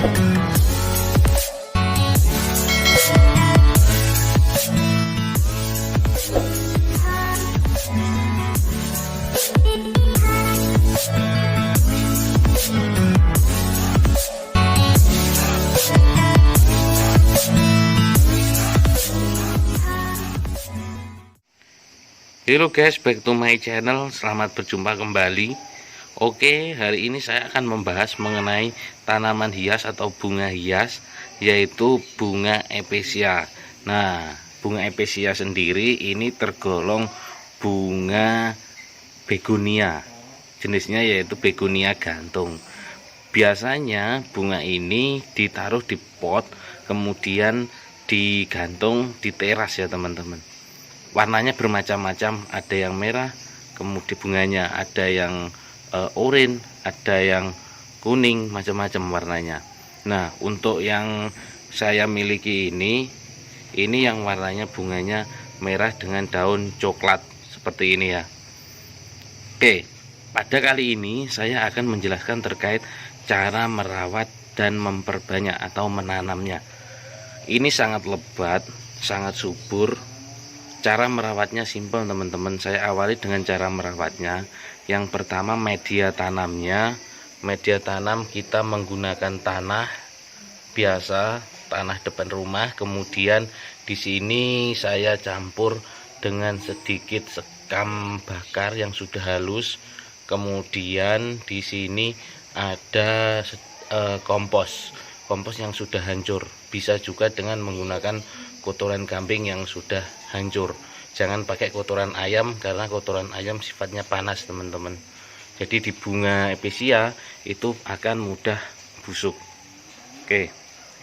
Halo guys, back to my channel. Selamat berjumpa kembali. Oke, hari ini saya akan membahas mengenai tanaman hias atau bunga hias, yaitu bunga ephesia. Nah, bunga ephesia sendiri ini tergolong bunga begonia. Jenisnya yaitu begonia gantung. Biasanya bunga ini ditaruh di pot, kemudian digantung di teras ya teman-teman. Warnanya bermacam-macam, ada yang merah, kemudian bunganya ada yang oranye, ada yang kuning, macam-macam warnanya. Nah, untuk yang saya miliki ini yang warnanya bunganya merah dengan daun coklat seperti ini ya. Oke, pada kali ini saya akan menjelaskan terkait cara merawat dan memperbanyak atau menanamnya. Ini sangat lebat, sangat subur. Cara merawatnya simpel teman-teman. Saya awali dengan cara merawatnya. Yang pertama, media tanamnya. Media tanam kita menggunakan tanah biasa, tanah depan rumah. Kemudian di sini saya campur dengan sedikit sekam bakar yang sudah halus. Kemudian di sini ada kompos yang sudah hancur. Bisa juga dengan menggunakan kotoran kambing yang sudah hancur. Jangan pakai kotoran ayam karena kotoran ayam sifatnya panas teman-teman. Jadi di bunga ephesia itu akan mudah busuk. Oke,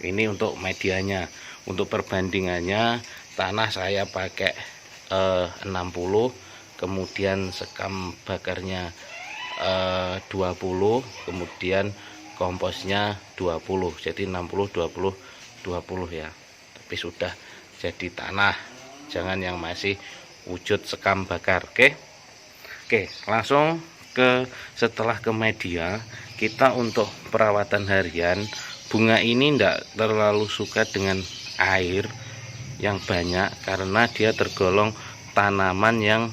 ini untuk medianya. Untuk perbandingannya, tanah saya pakai 60, kemudian sekam bakarnya 20, kemudian komposnya 20. Jadi 60 20 20 ya. Tapi sudah jadi tanah, jangan yang masih wujud sekam bakar. Oke, langsung setelah ke media, kita untuk perawatan harian. Bunga ini tidak terlalu suka dengan air yang banyak karena dia tergolong tanaman yang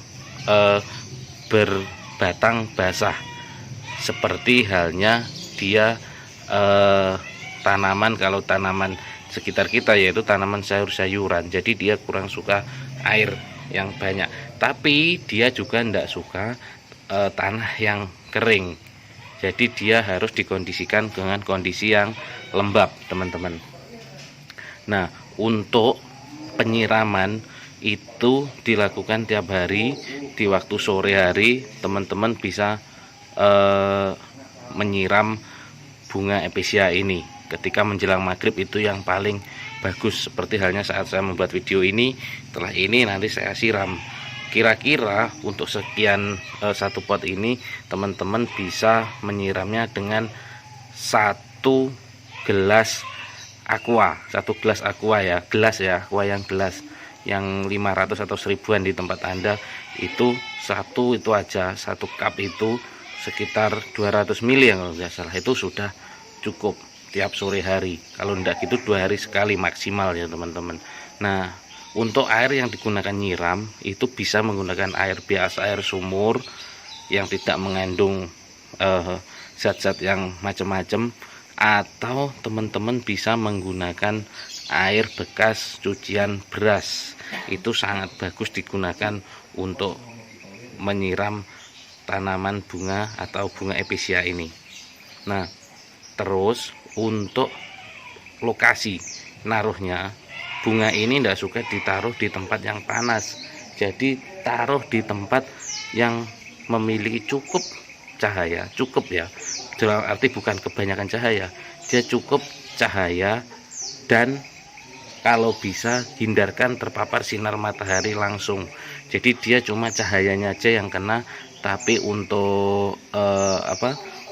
berbatang basah, seperti halnya dia kalau tanaman sekitar kita, yaitu tanaman sayur-sayuran. Jadi dia kurang suka air yang banyak, tapi dia juga tidak suka tanah yang kering. Jadi dia harus dikondisikan dengan kondisi yang lembab teman-teman. Nah, untuk penyiraman itu dilakukan tiap hari. Di waktu sore hari teman-teman bisa menyiram bunga ephesia ini ketika menjelang maghrib, itu yang paling bagus. Seperti halnya saat saya membuat video ini, setelah ini nanti saya siram. Kira-kira untuk sekian satu pot ini teman-teman bisa menyiramnya dengan satu gelas aqua ya, aqua yang gelas yang 500 atau 1000-an di tempat Anda. Itu aja, satu cup itu sekitar 200 ml kalau nggak salah. Itu sudah cukup tiap sore hari. Kalau tidak gitu 2 hari sekali maksimal ya teman-teman. Nah, untuk air yang digunakan nyiram itu bisa menggunakan air biasa, air sumur yang tidak mengandung zat-zat yang macam-macam, atau teman-teman bisa menggunakan air bekas cucian beras. Itu sangat bagus digunakan untuk menyiram tanaman bunga atau bunga ephesia ini. Nah, terus untuk lokasi naruhnya, bunga ini tidak suka ditaruh di tempat yang panas. Jadi taruh di tempat yang memiliki cukup cahaya, cukup ya, dalam arti bukan kebanyakan cahaya, dia cukup cahaya, dan kalau bisa hindarkan terpapar sinar matahari langsung. Jadi dia cuma cahayanya aja yang kena, tapi untuk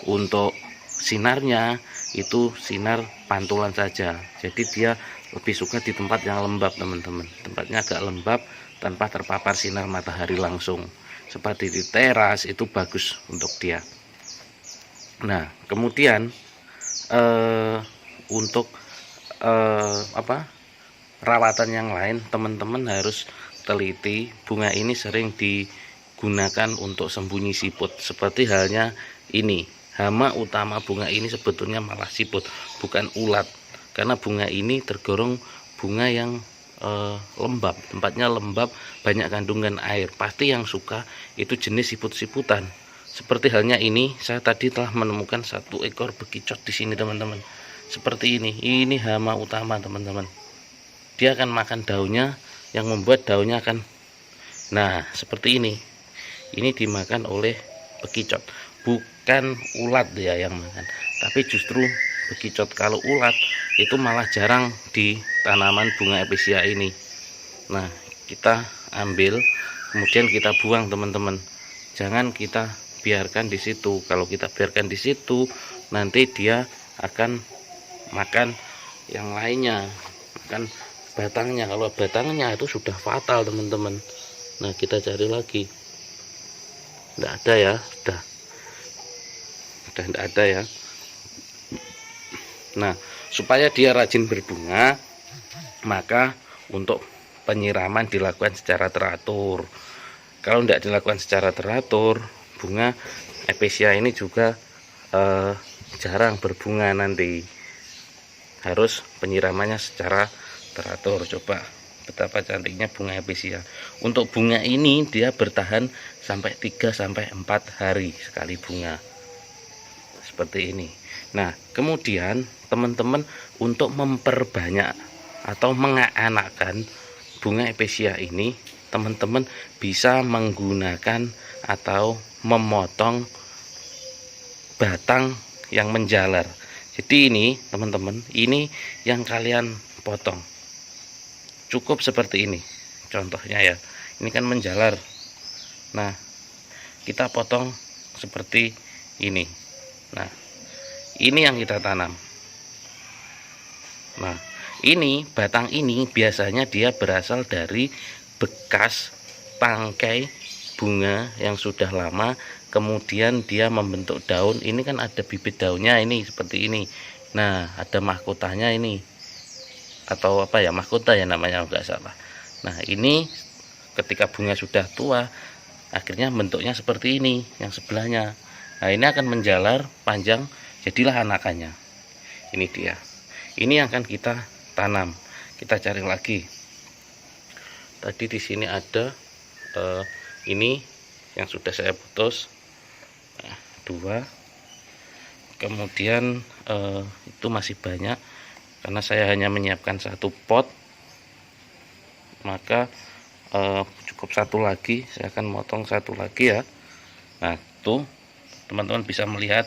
untuk sinarnya itu sinar pantulan saja. Jadi dia lebih suka di tempat yang lembab teman-teman. Tempatnya agak lembab tanpa terpapar sinar matahari langsung. Seperti di teras itu bagus untuk dia. Nah, kemudian untuk perawatan yang lain, teman-teman harus teliti. Bunga ini sering digunakan untuk sembunyi siput, seperti halnya ini. Hama utama bunga ini sebetulnya malah siput, bukan ulat, karena bunga ini tergolong bunga yang lembab, tempatnya lembab, banyak kandungan air. Pasti yang suka itu jenis siput-siputan. Seperti halnya ini, saya tadi telah menemukan satu ekor bekicot di sini, teman-teman. Seperti ini hama utama, teman-teman. Dia akan makan daunnya, yang membuat daunnya akan, nah seperti ini dimakan oleh bekicot, bukan ulat ya yang makan, tapi justru bekicot. Kalau ulat itu malah jarang di tanaman bunga episia ini. Nah, kita ambil, kemudian kita buang, teman-teman. Jangan kita biarkan di situ. Kalau kita biarkan di situ, nanti dia akan makan yang lainnya, makan batangnya. Kalau batangnya itu sudah fatal, teman-teman. Nah, kita cari lagi, tidak ada ya, sudah tidak ada ya. Nah, supaya dia rajin berbunga, maka untuk penyiraman dilakukan secara teratur. Kalau tidak dilakukan secara teratur, bunga episia ini juga jarang berbunga nanti. Harus penyiramannya secara teratur. Coba betapa cantiknya bunga episia. Untuk bunga ini dia bertahan sampai 3-4 hari sekali bunga, seperti ini. Nah, kemudian teman-teman untuk memperbanyak atau menganakkan bunga episia ini, teman-teman bisa menggunakan atau memotong batang yang menjalar. Jadi ini teman-teman, ini yang kalian potong, cukup seperti ini contohnya ya. Ini kan menjalar. Nah, kita potong seperti ini. Nah, ini yang kita tanam. Nah, ini batang ini biasanya dia berasal dari bekas tangkai bunga yang sudah lama, kemudian dia membentuk daun. Ini kan ada bibit daunnya ini seperti ini. Nah, ada mahkotanya ini, atau apa ya, mahkota ya namanya enggak salah. Nah, ini ketika bunga sudah tua, akhirnya bentuknya seperti ini yang sebelahnya. Nah, ini akan menjalar panjang, jadilah anakannya. Ini dia. Ini yang akan kita tanam. Kita cari lagi. Tadi di sini ada ini yang sudah saya putus. Nah, 2. Kemudian itu masih banyak karena saya hanya menyiapkan satu pot, maka cukup satu lagi. Saya akan motong satu lagi ya. Nah, tuh teman-teman bisa melihat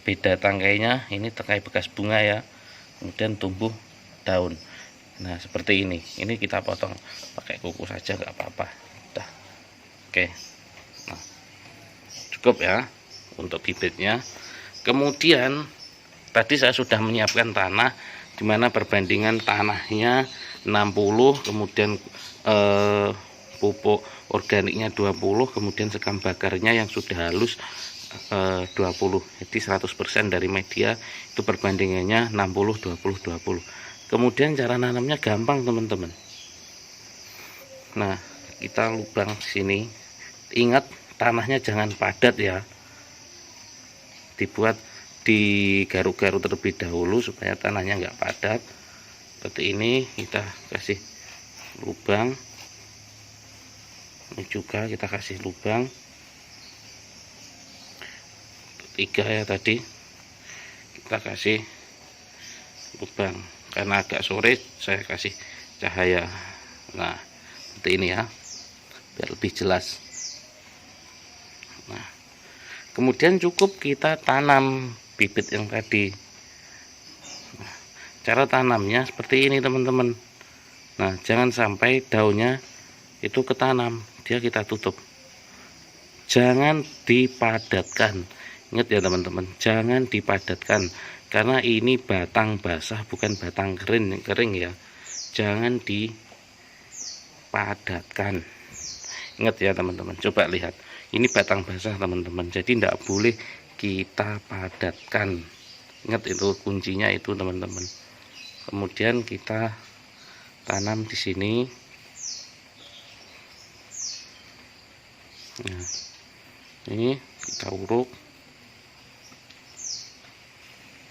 beda tangkainya. Ini tangkai bekas bunga ya, kemudian tumbuh daun. Nah, seperti ini kita potong pakai kuku saja, nggak apa-apa. Udah. Oke. Nah, cukup ya untuk bibitnya. Kemudian tadi saya sudah menyiapkan tanah, dimana perbandingan tanahnya 60, kemudian pupuk organiknya 20, kemudian sekam bakarnya yang sudah halus 20. Jadi 100% dari media itu perbandingannya 60 20 20. Kemudian cara nanamnya gampang, teman-teman. Nah, kita lubang sini. Ingat, tanahnya jangan padat ya. Dibuat digaruk-garuk terlebih dahulu supaya tanahnya enggak padat. Seperti ini, kita kasih lubang. Ini juga kita kasih lubang 3 ya tadi. Kita kasih lubang. Karena agak sore saya kasih cahaya. Nah, seperti ini ya, biar lebih jelas. Nah, kemudian cukup kita tanam bibit yang tadi. Nah, cara tanamnya seperti ini, teman-teman. Nah, jangan sampai daunnya itu ketanam, dia kita tutup. Jangan dipadatkan. Ingat ya teman-teman, jangan dipadatkan. Karena ini batang basah, bukan batang kering ya. Jangan dipadatkan. Ingat ya teman-teman, coba lihat. Ini batang basah, teman-teman. Jadi tidak boleh kita padatkan. Ingat itu kuncinya itu teman-teman. Kemudian kita tanam di sini. Nah, ini kita uruk.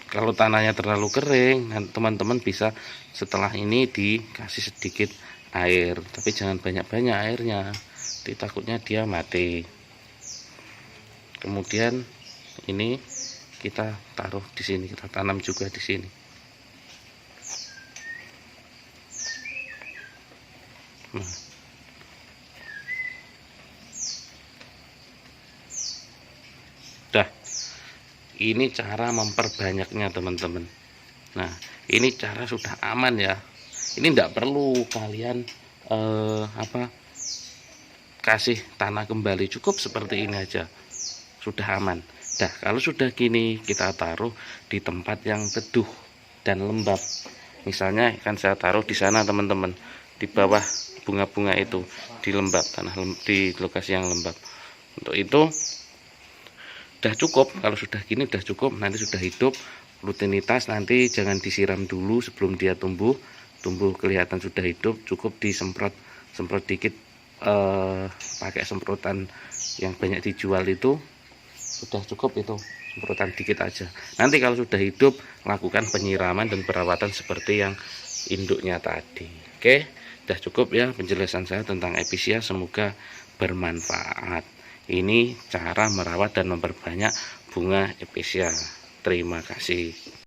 Kalau tanahnya terlalu kering, teman-teman bisa setelah ini dikasih sedikit air, tapi jangan banyak-banyak airnya, takutnya dia mati. Kemudian ini kita taruh di sini, kita tanam juga di sini. Nah, dah, ini cara memperbanyaknya teman-teman. Nah, ini cara sudah aman ya. Ini tidak perlu kalian kasih tanah kembali, cukup seperti ini aja sudah aman. Dah, kalau sudah gini kita taruh di tempat yang teduh dan lembab. Misalnya kan saya taruh di sana teman-teman, di bawah bunga-bunga itu, di lembab, di lokasi yang lembab. Untuk itu udah cukup, kalau sudah gini udah cukup, nanti sudah hidup. Rutinitas nanti jangan disiram dulu sebelum dia tumbuh kelihatan sudah hidup, cukup disemprot dikit pakai semprotan yang banyak dijual itu, sudah cukup itu, semprotan dikit aja. Nanti kalau sudah hidup lakukan penyiraman dan perawatan seperti yang induknya tadi. Oke, sudah cukup ya penjelasan saya tentang episia, semoga bermanfaat. Ini cara merawat dan memperbanyak bunga episia. Terima kasih.